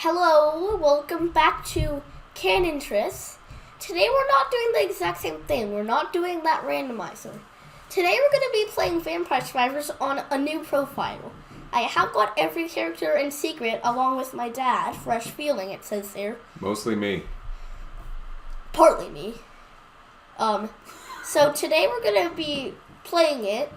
Hello, welcome back to Canon Triss. Today we're not doing the exact same thing. We're not doing that randomizer. Today we're going to be playing Vampire Survivors on a new profile. I have got every character in secret along with my dad. Fresh feeling, it says there. Mostly me. Partly me. So today we're going to be playing it.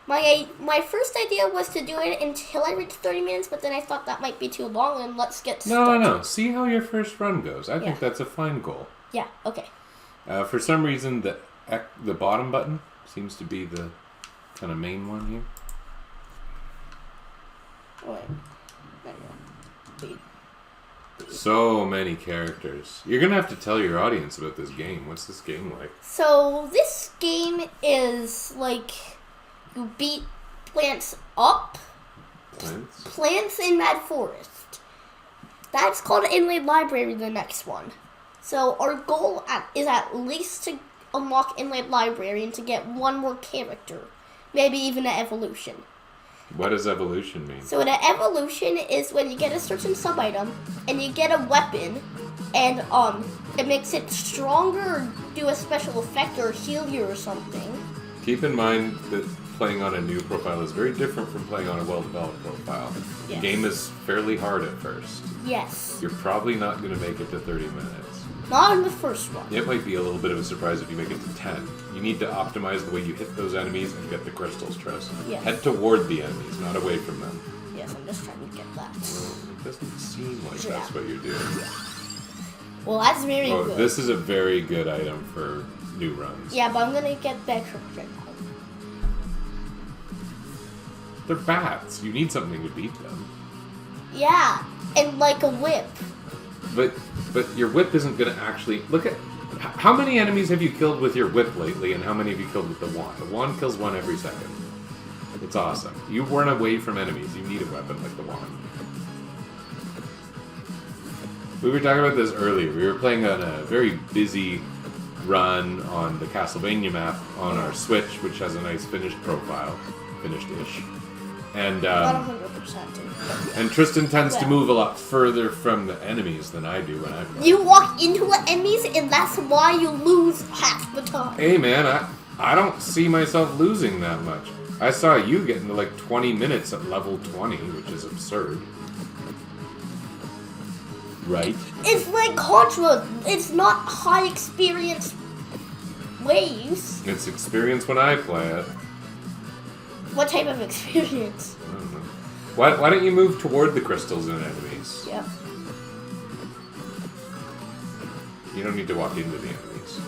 My first idea was to do it until I reached 30 minutes, but then I thought that might be too long, and let's get started. No. See how your first run goes. I think that's a fine goal. Yeah, okay. For some reason, the bottom button seems to be the kind of main one here. Wait. There you go. So many characters. You're going to have to tell your audience about this game. What's this game like? So, this game is like... You beat plants up. Plants in Mad Forest. That's called Inlaid Library, the next one. So our goal is at least to unlock Inlaid Library and to get one more character. Maybe even an evolution. What does evolution mean? So an evolution is when you get a certain sub-item and you get a weapon and it makes it stronger or do a special effect or heal you or something. Keep in mind that playing on a new profile is very different from playing on a well-developed profile. Yes. The game is fairly hard at first. Yes. You're probably not going to make it to 30 minutes. Not in the first one. It might be a little bit of a surprise if you make it to 10. You need to optimize the way you hit those enemies and get the crystals, Triss. Yes. Head toward the enemies, not away from them. Yes, I'm just trying to get that. Well, it doesn't seem like that's what you're doing. Well, that's very good. This is a very good item for new runs. Yeah, but I'm gonna get better right now. They're bats. You need something to beat them. Yeah, and like a whip. But your whip isn't going to actually... Look at... How many enemies have you killed with your whip lately, and how many have you killed with the wand? The wand kills one every second. It's awesome. You weren't away from enemies. You need a weapon like the wand. We were talking about this earlier. We were playing on a very busy run on the Castlevania map on our Switch, which has a nice finished profile. Finished-ish. And, Not 100%. and Tristan tends to move a lot further from the enemies than I do when I play. You walk into the enemies, and that's why you lose half the time. Hey man, I don't see myself losing that much. I saw you get into like 20 minutes at level 20, which is absurd. Right? It's like Contra. It's not high experience waves. It's experience when I play it. What type of experience? I don't know. Why don't you move toward the crystals and enemies? Yep. You don't need to walk into the enemies.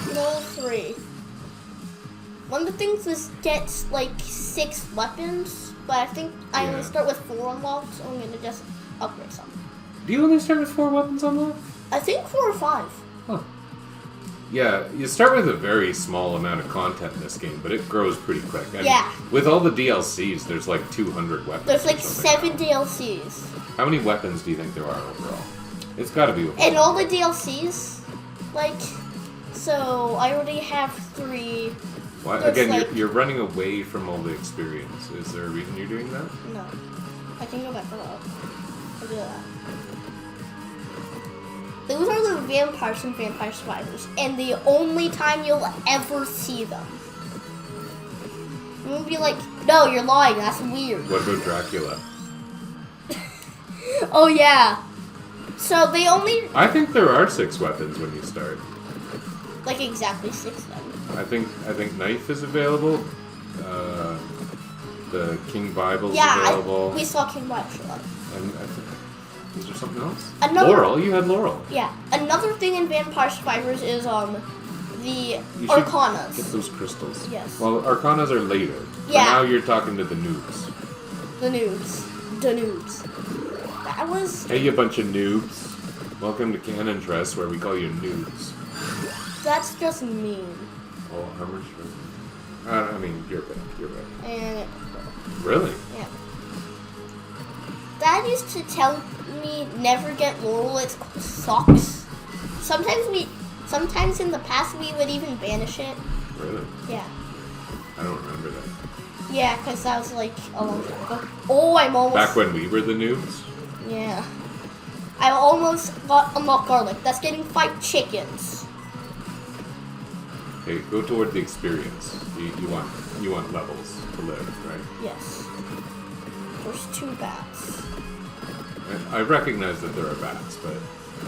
Level 3. One of the things is get like 6 weapons, but I think I only start with 4 unlocked, so I'm gonna just upgrade some. Do you only start with 4 weapons unlocked? I think 4 or 5. Huh. Yeah, you start with a very small amount of content in this game, but it grows pretty quick. And yeah. With all the DLCs, there's like 200 weapons. There's like 7 DLCs. How many weapons do you think there are overall? It's got to be. And all the DLCs, like, so I already have 3. Why? Again, like, you're running away from all the experience. Is there a reason you're doing that? No. I can go back for that. I'll do that. Those are the vampires and Vampire Survivors, and the only time you'll ever see them. You won't be like, no, you're lying, that's weird. What about Dracula? Oh, yeah. So they only... I think there are 6 weapons when you start. Like exactly 6 then. I think Knife is available. The King Bible's available. We saw King Bible. And I think... Is there something else? Laurel. You had Laurel. Yeah. Another thing in Vampire Survivors is the Arcanas. Get those crystals. Yes. Well, Arcanas are later. Yeah. But now you're talking to the noobs. The noobs. That was... Hey, you bunch of noobs. Welcome to Canon Triss, where we call you noobs. That's just mean. Oh, armor strength. I mean, you're back. And... Really? Yeah. Dad used to tell me never get Laurel, it sucks. Sometimes in the past we would even banish it. Really? Yeah. I don't remember that. Yeah, because that was like a long time ago. Oh, I'm almost... Back when we were the noobs? Yeah. I almost got unlocked garlic. That's getting 5 chickens. Okay, go toward the experience. You want levels to live, right? Yes. There's 2 bats. I recognize that there are bats, but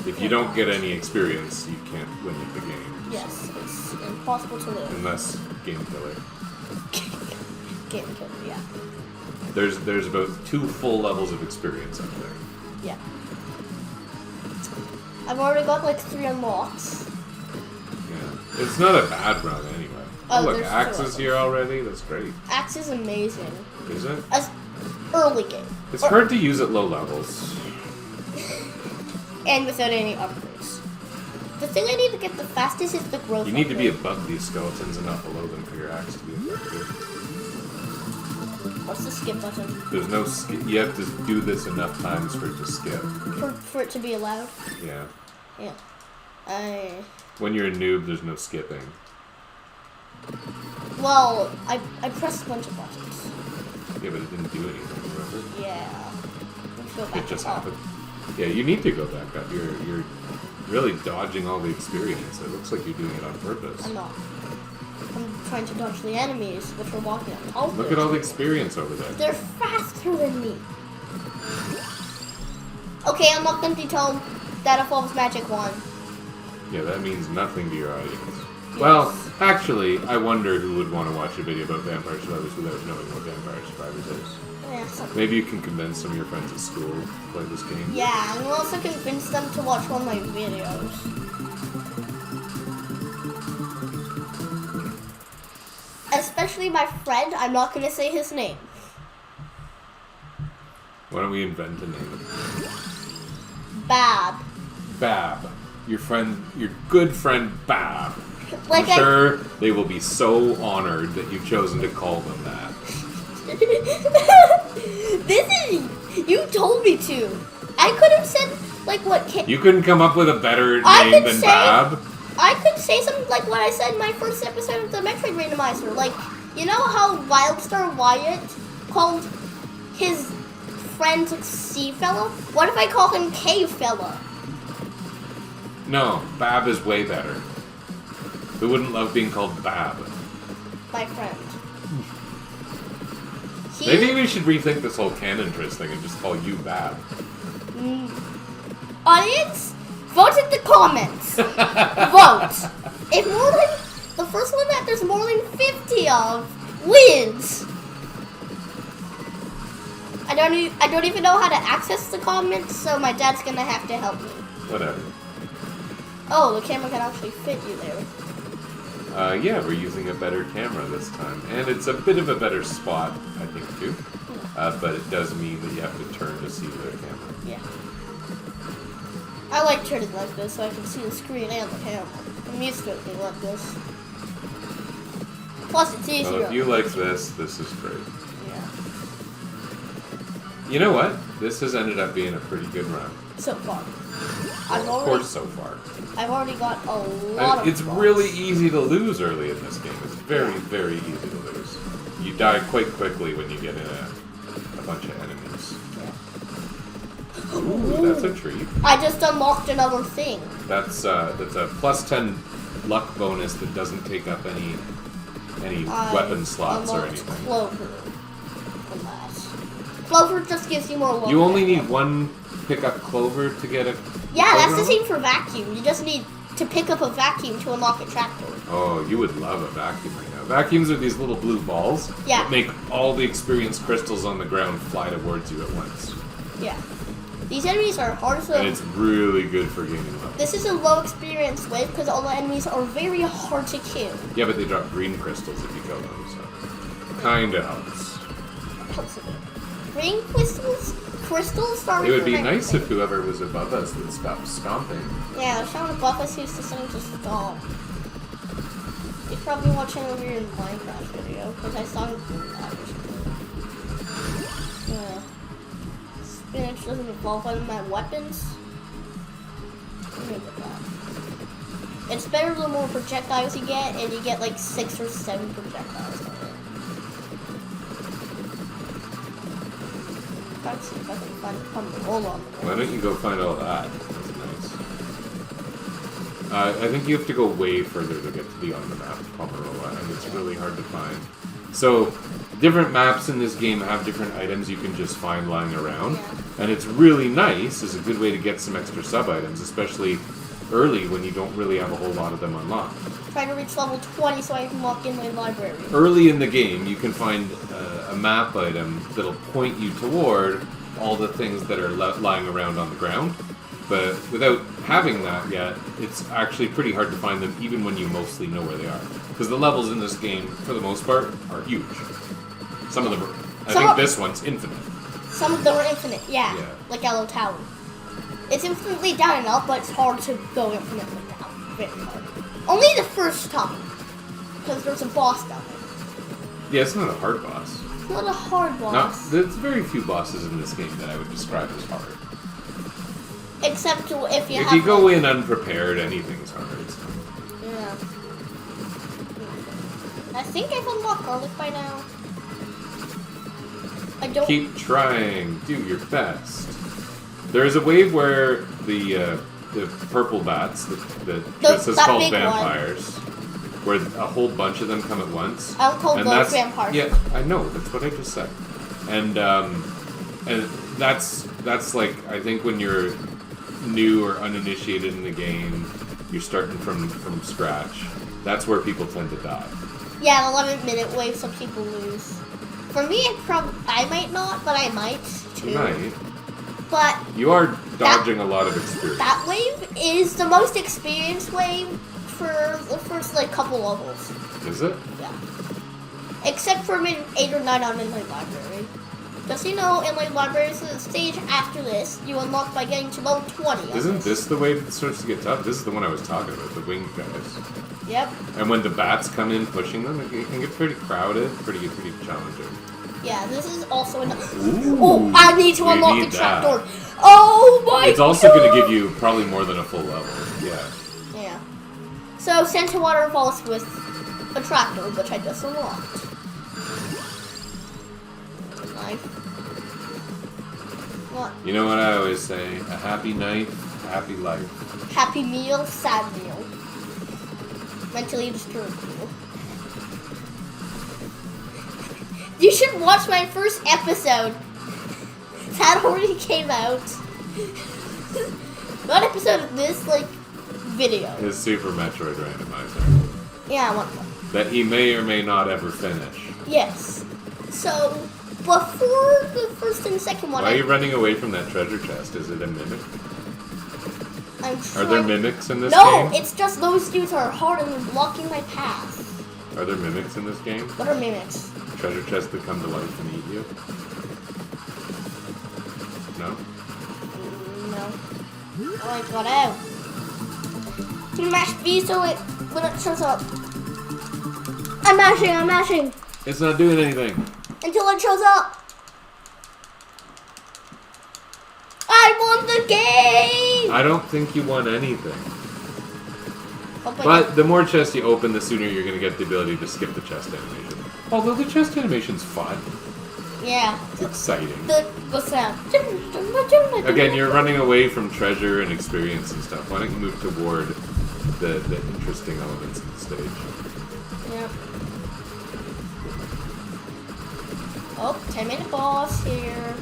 if you don't get any experience, you can't win the game. Yes, it's impossible to live. Unless Game Killer. Game killer, yeah. There's about 2 full levels of experience up there. Yeah. I've already got like 3 unlocks. Yeah. It's not a bad run anyway. Oh, Look, there's Axe 2 is here already. That's great. Axe is amazing. Is it? As early game. It's hard to use at low levels. And without any upgrades. The thing I need to get the fastest is the growth. You need to be upgrade. above these skeletons and not below them for your axe to be effective. What's the skip button? There's no skip. You have to do this enough times for it to skip. For it to be allowed? Yeah. Yeah. When you're a noob, there's no skipping. Well, I pressed a bunch of buttons. Yeah, but it didn't do anything, remember? Yeah. Let's go back It just up. happened. Yeah, you need to go back up. You're really dodging all the experience. It looks like you're doing it on purpose. I'm not. I'm trying to dodge the enemies, which are walking on top. Look at all the experience over there. They're faster than me. Okay, unlocked empty tome. That involves magic wand. Yeah, that means nothing to your audience. Well, actually, I wonder who would want to watch a video about Vampire Survivors without knowing what Vampire Survivors is. Yeah, something. Maybe you can convince some of your friends at school to play this game. Yeah, I'm also convince them to watch one of my videos. Especially my friend, I'm not going to say his name. Why don't we invent a name? Bab. Bab. Your good friend Bab. Like I'm sure they will be so honored that you've chosen to call them that. This is... You told me to. I could have said, like, what... You couldn't come up with a better I name could than say- Bab? I could say something like what I said in my first episode of the Metroid Randomizer. Like, you know how Wildstar Wyatt called his friend C Fella? What if I call him K Fella? No, Bab is way better. Who wouldn't love being called Bab? My friend. Maybe we should rethink this whole canon twist thing and just call you Bab. Audience, vote in the comments. Vote. If more than the first one that there's more than 50 of wins. I don't even know how to access the comments, so my dad's gonna have to help me. Whatever. Oh, the camera can actually fit you there. Yeah, we're using a better camera this time. And it's a bit of a better spot, I think, too. But it does mean that you have to turn to see the camera. Yeah. I like turning like this so I can see the screen and the camera. I'm used to it being like this. Plus, it's easier. Well, if you like this is great. Yeah. You know what? This has ended up being a pretty good run. So far. Of course, so far. I've already got a lot of It's spots. really easy to lose early in this game. It's very, very easy to lose. You die quite quickly when you get in a bunch of enemies. Yeah. Ooh, that's a treat. I just unlocked another thing. That's a plus 10 luck bonus that doesn't take up any weapon slots or unlocked anything. Clover. From that. Clover just gives you more luck. You only need one pickup clover to get a. Yeah, that's the clover same for vacuum. You just need to pick up a vacuum to unlock a tractor. Oh, you would love a vacuum right now. Vacuums are these little blue balls Yeah. that make all the experience crystals on the ground fly towards you at once. Yeah. These enemies are hard to... And it's really good for gaining level. This is a low experience wave because all the enemies are very hard to kill. Yeah, but they drop green crystals if you kill them, so kinda helps. Helps a bit. Green crystals? Crystals are... It would be nice if whoever was above us would stop stomping. Yeah, someone above us used to sing to stomp. He's probably watching a weird Minecraft video because I saw him do that or something. Yeah. Spinach doesn't evolve one of my weapons. Let me get that. It's better the more projectiles you get, and you get like 6 or 7 projectiles on it. try to see if I can find a Pomerol on the Why don't you go find all that? That's nice. I think you have to go way further to get to the on the map Pomerola, and it's really hard to find. So, different maps in this game have different items you can just find lying around, and it's really nice. It's a good way to get some extra sub-items, especially early when you don't really have a whole lot of them unlocked. Trying to reach level 20 so I can walk in my library. Early in the game, you can find a map item that'll point you toward all the things that are lying around on the ground. But without having that yet, it's actually pretty hard to find them even when you mostly know where they are. Because the levels in this game, for the most part, are huge. Some of them are... I think this one's infinite. Some of them are infinite, yeah. Like Yellow Tower. It's infinitely down and up, but it's hard to go infinitely down. Very hard. Only the first time. Because there's a boss down there. Yeah, it's not a hard boss. It's not a hard boss. There's very few bosses in this game that I would describe as hard. Except if you if have... you go in unprepared, anything's hard. Yeah. I think I've unlocked garlic by now. I don't... Keep trying. Do your best. There is a wave where the purple bats, this is called vampires, where a whole bunch of them come at once. I'll call those vampires. Yeah, I know. That's what I just said. And that's like, I think when you're new or uninitiated in the game, you're starting from scratch. That's where people tend to die. Yeah, the 11-minute wave, some people lose. For me, I might not, but I might too. You might. But you are dodging a lot of experience. That wave is the most experienced wave for the first couple levels. Is it? Yeah. Except for 8 or 9 on Inlay Library. Just so you know, Inlay Library is the stage after this. You unlock by getting to level 20. Isn't this the wave that starts to get tough? This is the one I was talking about, the winged guys. Yep. And when the bats come in pushing them, it can get pretty crowded, pretty challenging. Yeah, this is also an... Ooh, oh, I need to unlock the trapdoor. Oh my god! It's also going to give you probably more than a full level. Yeah. Yeah. So, Santa Waterfalls with a trapdoor, which I just unlocked. Knife. What? You know what I always say? A happy knife, happy life. Happy meal, sad meal. Mentally disturbed meal. You should watch my first episode. That already came out. Not episode of this, video. His Super Metroid randomizer. Yeah, I want one. That he may or may not ever finish. Yes. So, before the first and second one... Why are you running away from that treasure chest? Is it a mimic? Are there mimics in this game? No, it's just those dudes are hard and they're blocking my path. Are there mimics in this game? What are mimics? Treasure chests that come to life and eat you? No? No. Oh, I got out. You mash B so when it shows up. I'm mashing. It's not doing anything. Until it shows up. I won the game! I don't think you won anything. But the more chests you open, the sooner you're going to get the ability to skip the chest animation. Although the chest animation's fun. Yeah. It's exciting. The sound. Again, you're running away from treasure and experience and stuff. Why don't you move toward the interesting elements of the stage? Yep. Oh, 10-minute boss here.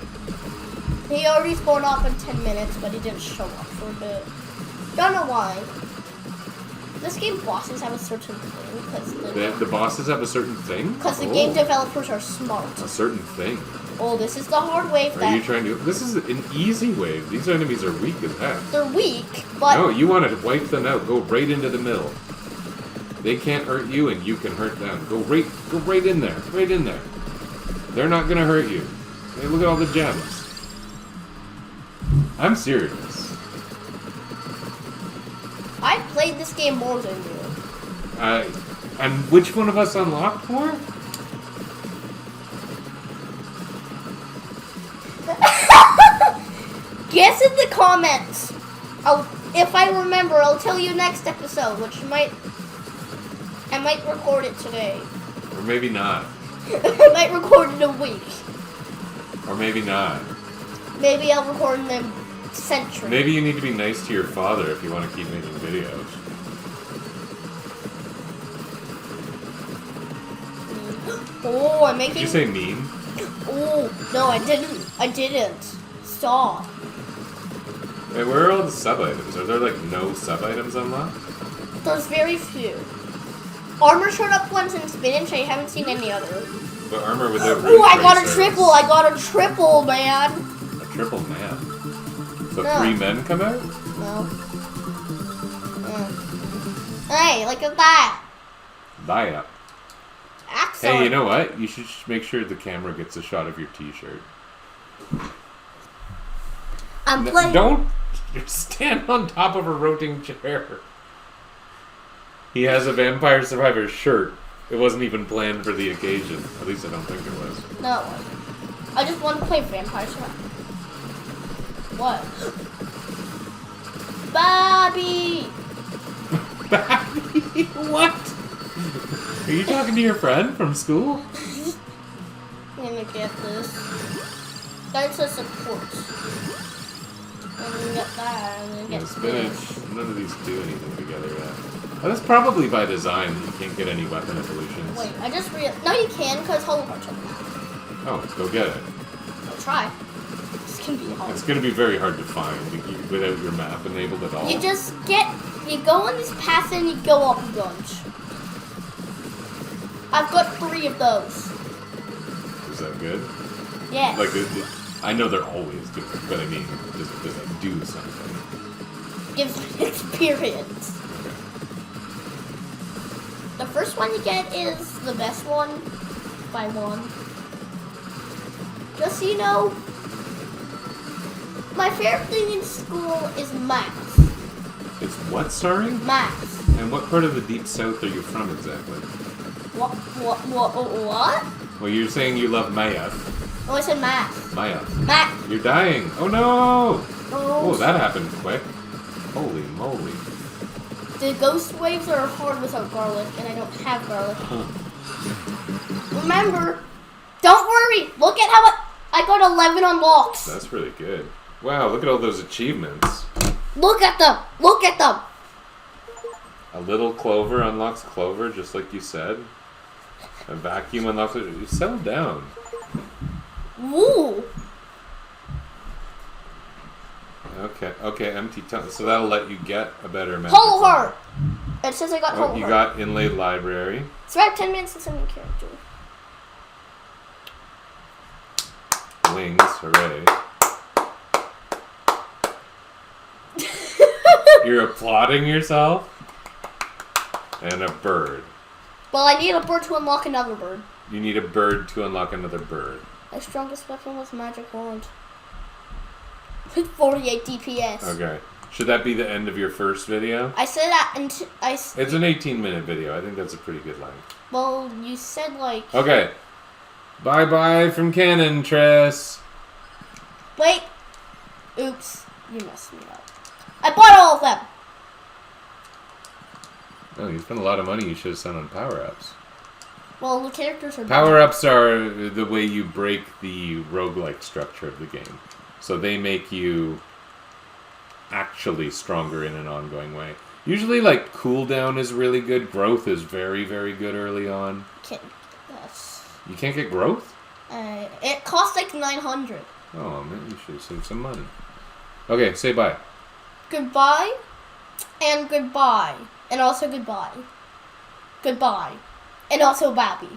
He already spawned off in 10 minutes, but he didn't show up for a bit. Don't know why. This game bosses have a certain thing. Cause the bosses have a certain thing? Because the game developers are smart. A certain thing? Oh, this is the hard wave. Are you trying to... This is an easy wave. These enemies are weak as heck. They're weak, but... No, you want to wipe them out. Go right into the middle. They can't hurt you, and you can hurt them. Go right in there. Right in there. They're not going to hurt you. Hey, look at all the gems. I'm serious. I played this game more than you. And which one of us unlocked more? Guess in the comments. If I remember, I'll tell you next episode, which I might record it today. Or maybe not. I might record it in a week. Or maybe not. Maybe I'll record in a century. Maybe you need to be nice to your father if you want to keep making videos. Oh, I'm making... Did you say mean? Oh, no, I didn't. I didn't. Stop. Hey, where are all the sub-items? Are there, like, no sub-items unlocked? There's very few. Armor showed up once in spinach. I haven't seen any other. But armor without Oh, I got a triple. I got a triple, man. A triple man? So No. 3 men come out? No. Hey, look at that. Buy up. Excellent. Hey, you know what? You should make sure the camera gets a shot of your t-shirt. I'm playing. Don't stand on top of a rotating chair. He has a Vampire Survivor shirt. It wasn't even planned for the occasion. At least I don't think it was. No, it wasn't. I just wanted to play Vampire Survivor. What? Bobby! Babby? What? Are you talking to your friend from school? I'm gonna get this. That's a support. I'm gonna get that. I'm gonna get Spinach. None of these do anything together yet. Oh, that's probably by design. You can't get any weapon evolutions. Wait, I just No, you can, because Hollow Hearts are. Oh, go get it. I'll try. This can be hard. It's going to be very hard to find without your map enabled at all. You just you go on this path and you go up a bunch. I've got 3 of those. Is that good? Yes. Like, I know they're always good, but I mean, does it do something? Gives me experience. The first one you get is the best one by 1. Just so you know, my favorite thing in school is math. It's what, sorry? Math. And what part of the Deep South are you from exactly? What? Well, you're saying you love math. Oh, I said math. Math. Math. You're dying. Oh no! Oh, Oh, that happened quick. Holy moly. The ghost waves are hard without garlic, and I don't have garlic. Remember, don't worry. Look at how I got 11 unlocks. That's really good. Wow, look at all those achievements. Look at them. Look at them. A little clover unlocks clover, just like you said. A vacuum unlocks it. You settle down. Woo. Okay, empty tunnel. So that'll let you get a better map. Hollow Heart. It says I got Hollow You Heart. got Inlaid Library. It's about 10 minutes since I'm in character. Wings, hooray. You're applauding yourself? And a bird. Well, I need a bird to unlock another bird. You need a bird to unlock another bird. My strongest weapon was Magic Wand. With 48 DPS. Okay. Should that be the end of your first video? I said that It's an 18-minute video. I think that's a pretty good length. Well, you said like... Okay. Bye-bye from Canon, Tress. Wait. Oops. You messed me up. I bought all of them. Oh, you spent a lot of money you should have spent on power-ups. Well, the characters are... Power-ups are the way you break the roguelike structure of the game. So they make you actually stronger in an ongoing way. Usually, like, cooldown is really good. Growth is very, very good early on. Yes. You can't get growth? It costs like 900. Oh, man, you should save some money. Okay, say bye. Goodbye. And goodbye. And also goodbye. Goodbye. And also Babby.